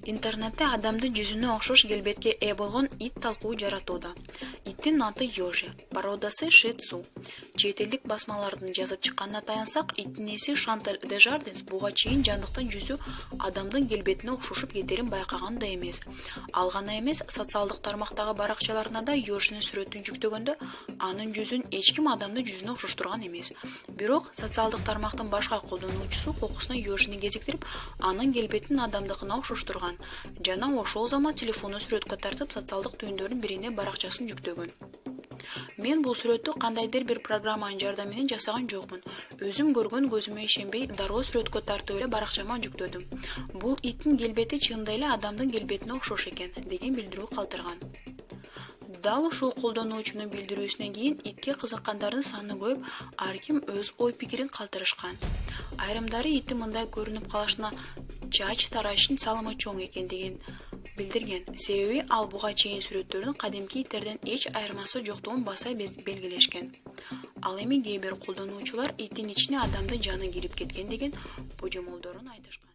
Интернетте адамдын жүзүнө окшош келбетке ээ болгон ит талкуу жаратууда. Иттин аты Йожи, породасы Ши Тцу. Чет элдик басмалардын жазып чыкканына таянсак, иттин ээси Шанталь де Жарденс буга чейин жандыктын жүзү адамдын келбетине окшошуп кетерин байкаган да эмес. Ал гана эмес, социалдык тармактагы баракчаларына да Йожинин сүрөтүн жүктөгөндө анын жүзүн эч ким адамдын жүзүнө окшоштурган эмес. Бирок социалдык тармактын башка колдонуучусу кокусуна Йожини кезиктирип, анын келбетин адамдыкына окшоштурган жана ошол замат телефону сүрөткө тартып социалдык түйүндөрдүн бирине баракчасын жүктөгөн. Мен бул сүрөттү кандайдыр бир программанын жардамы менен жасаган жокмун. Өзүм көргөн көзүмө ишенбей, дароо сүрөткө тартып эле баракчама жүктөдүм. Бул иттин келбети чындап эле адамдын келбетине окшош экен, деген билдирүү калтырган. Дал ушул колдонуучунун билдирүүсүнөн кийин итке кызыккандардын саны көбөйүп, ар ким өз ой пикирин калтырышкан. Айрымдары иттин мындай көрүнүп калышына чач тарашын салымы чоң экендигин билдирген. Себеби ал буга чейин сүрөттөрдүн кадимки иттерден эч айырмасы жоктугун баса белгилешкен. Ал эми кээ бир колдонуучулар иттин ичине адамдын жаны кирип кеткен деген божомолдорун айтышкан.